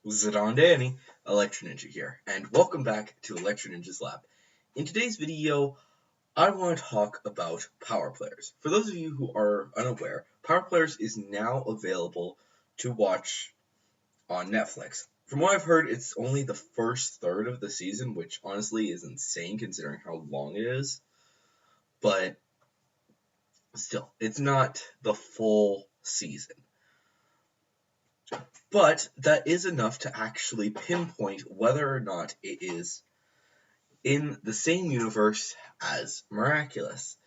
Zidane Danny, Electro Ninja here, and welcome back to Electro Ninja's Lab. In today's video, I want to talk about Power Players. For those of you who are unaware, Power Players is now available to watch on Netflix. From what I've heard, it's only the first third of the season, which honestly is insane considering how long it is. But still, it's not the full season. But that is enough to actually pinpoint whether or not it is in the same universe as Miraculous.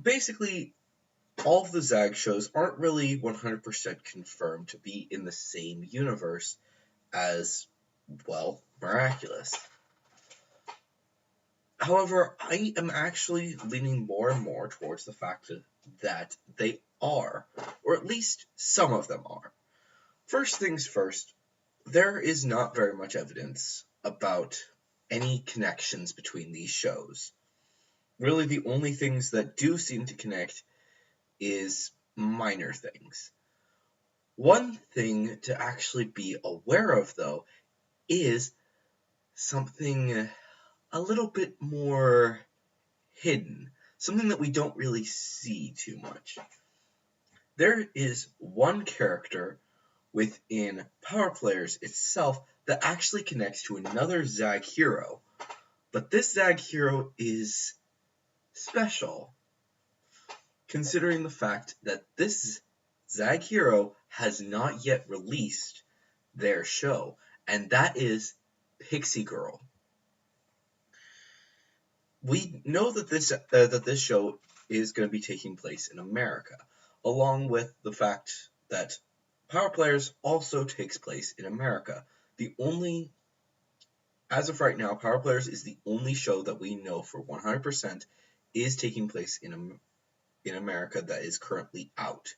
Basically, all of the Zag shows aren't really 100% confirmed to be in the same universe as, well, Miraculous. However, I am actually leaning more and more towards the fact that they are, or at least some of them are. First things first, there is not very much evidence about any connections between these shows. Really, the only things that do seem to connect is minor things. One thing to actually be aware of, though, is something a little bit more hidden, something that we don't really see too much. There is one character within Power Players itself that actually connects to another Zag hero, but this Zag hero is special, considering the fact that this Zag hero has not yet released their show, and that is Pixie Girl. We know that this show is going to be taking place in America, along with the fact that Power Players also takes place in America. As of right now, Power Players is the only show that we know for 100% is taking place in America that is currently out.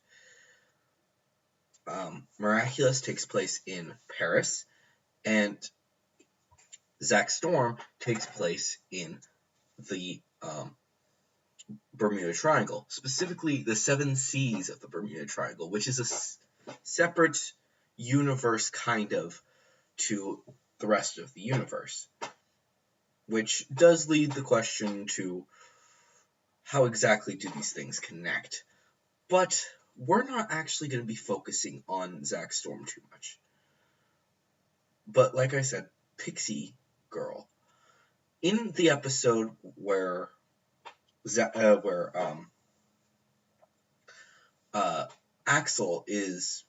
Miraculous takes place in Paris, and Zack Storm takes place in the Bermuda Triangle, specifically the 7 Seas of the Bermuda Triangle, which is a separate universe kind of to the rest of the universe, which does lead the question to how exactly do these things connect. But we're not actually going to be focusing on Zack Storm too much. But like I said, Pixie Girl. In the episode where Axel is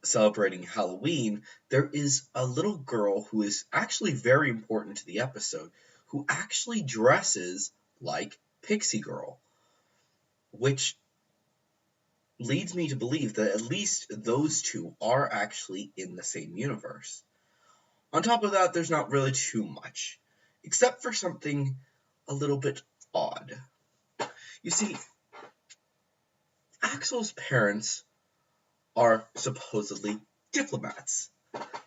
celebrating Halloween, there is a little girl who is actually very important to the episode, who actually dresses like Pixie Girl, which leads me to believe that at least those two are actually in the same universe. On top of that, there's not really too much, except for something a little bit odd. You see, Axel's parents are supposedly diplomats.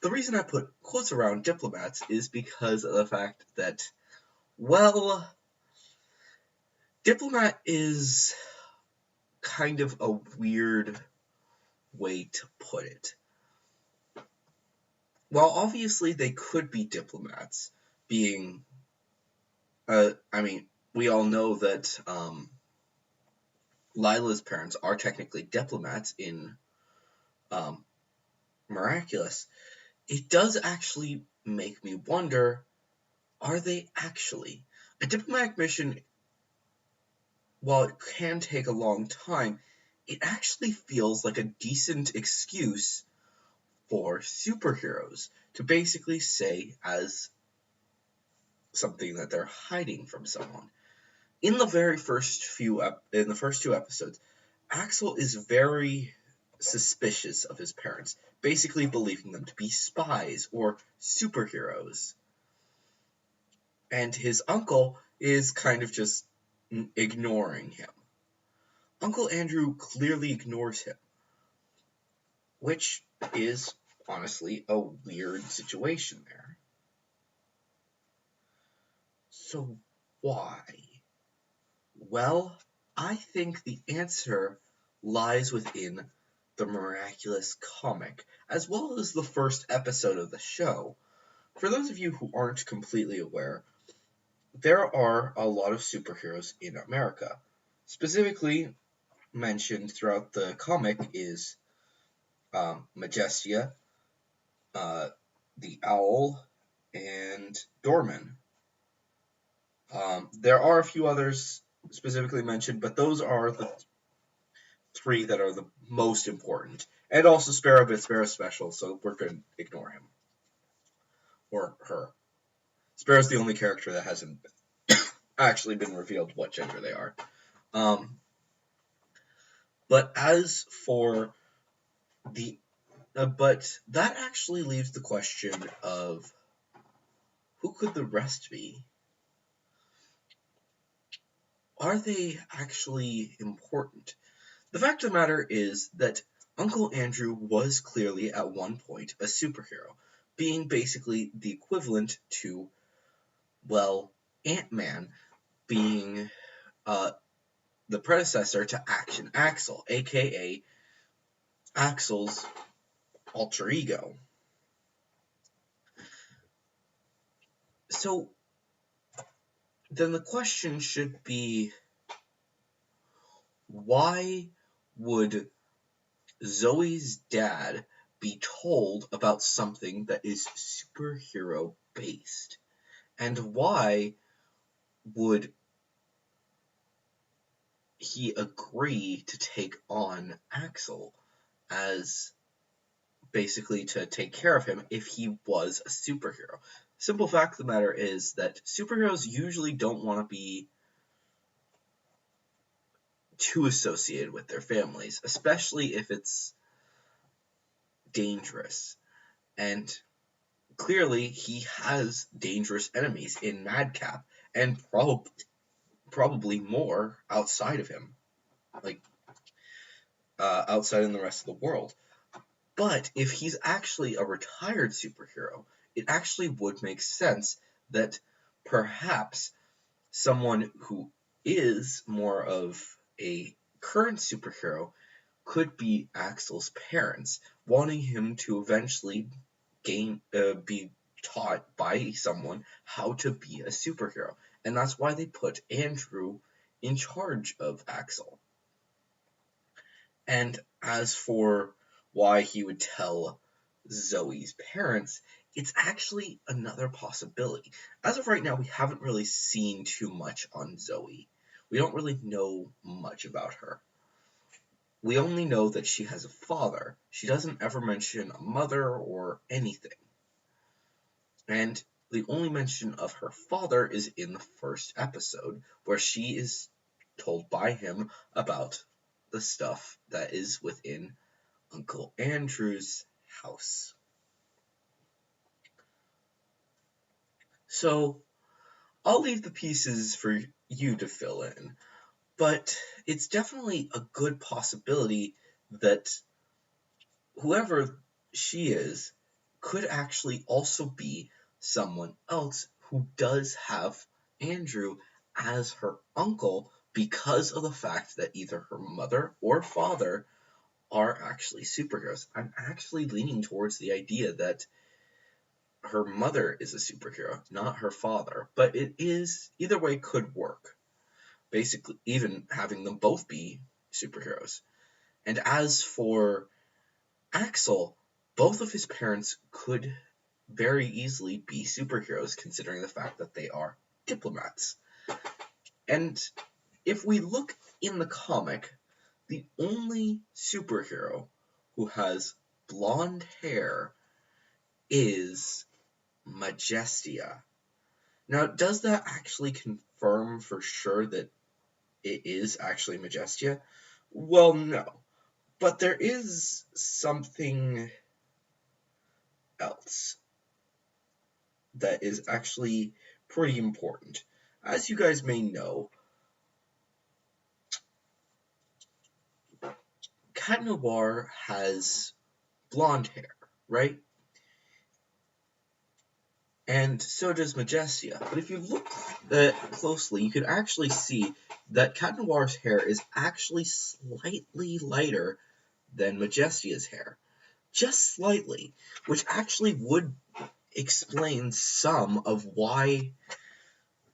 The reason I put quotes around diplomats is because of the fact that, well, diplomat is kind of a weird way to put it. While obviously they could be diplomats, being, we all know that Lila's parents are technically diplomats in Miraculous. It does actually make me wonder, are they actually? A diplomatic mission, while it can take a long time, it actually feels like a decent excuse for superheroes to basically say as something that they're hiding from someone. In the first 2 episodes, Axel is very suspicious of his parents, basically believing them to be spies or superheroes. And his uncle is kind of just ignoring him. Uncle Andrew clearly ignores him, which is honestly a weird situation there. So why? Well, I think the answer lies within the Miraculous comic, as well as the first episode of the show. For those of you who aren't completely aware, there are a lot of superheroes in America. Specifically mentioned throughout the comic is Majestia, the Owl, and Dorman. There are a few others specifically mentioned, but those are the three that are the most important. And also Sparrow, but Sparrow's special, so we're going to ignore him. Or her. Sparrow's the only character that hasn't actually been revealed what gender they are. But as for the... but that actually leaves the question of who could the rest be? Are they actually important? The fact of the matter is that Uncle Andrew was clearly at one point a superhero, being basically the equivalent to, well, Ant-Man being the predecessor to Action Axel, aka Axel's alter ego. So then the question should be, why would Zoe's dad be told about something that is superhero based? And why would he agree to take on Axel as basically to take care of him if he was a superhero? Simple fact of the matter is that superheroes usually don't want to be too associated with their families, especially if it's dangerous. And clearly he has dangerous enemies in Madcap, and probably more outside of him, like outside in the rest of the world. But if he's actually a retired superhero, it actually would make sense that perhaps someone who is more of a current superhero could be Axel's parents, wanting him to eventually be taught by someone how to be a superhero. And that's why they put Andrew in charge of Axel. And as for why he would tell Zoe's parents, it's actually another possibility. As of right now, we haven't really seen too much on Zoe. We don't really know much about her. We only know that she has a father. She doesn't ever mention a mother or anything. And the only mention of her father is in the first episode, where she is told by him about the stuff that is within Uncle Andrew's house. So, I'll leave the pieces for you to fill in, but it's definitely a good possibility that whoever she is could actually also be someone else who does have Andrew as her uncle because of the fact that either her mother or father are actually superheroes. I'm actually leaning towards the idea that her mother is a superhero, not her father, but it is, either way could work. Basically, even having them both be superheroes. And as for Axel, both of his parents could very easily be superheroes, considering the fact that they are diplomats. And if we look in the comic, the only superhero who has blonde hair is Majestia. Now, does that actually confirm for sure that it is actually Majestia? Well, no. But there is something else that is actually pretty important. As you guys may know, Cat Noir has blonde hair, right? And so does Majestia. But if you look closely, you can actually see that Cat Noir's hair is actually slightly lighter than Majestia's hair. Just slightly, which actually would explain some of why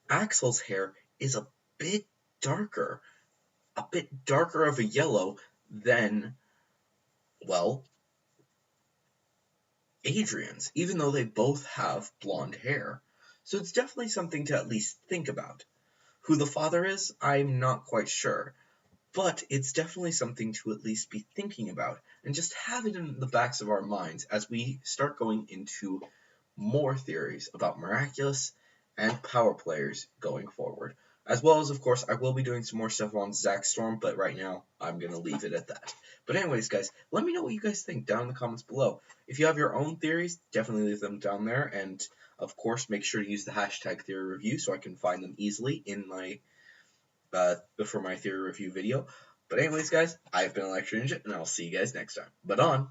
Axel's hair is bit darker, a bit darker of a yellow than, well, Adrian's, even though they both have blonde hair. So it's definitely something to at least think about. Who the father is, I'm not quite sure, but it's definitely something to at least be thinking about and just have it in the backs of our minds as we start going into more theories about Miraculous and Power Players going forward. As well as, of course, I will be doing some more stuff on Zack Storm, but right now I'm going to leave it at that. But anyways, guys, let me know what you guys think down in the comments below. If you have your own theories, definitely leave them down there, and of course, make sure to use the hashtag theory review so I can find them easily in my for my theory review video. But anyways, guys, I've been Electro Ninja, and I'll see you guys next time. But on.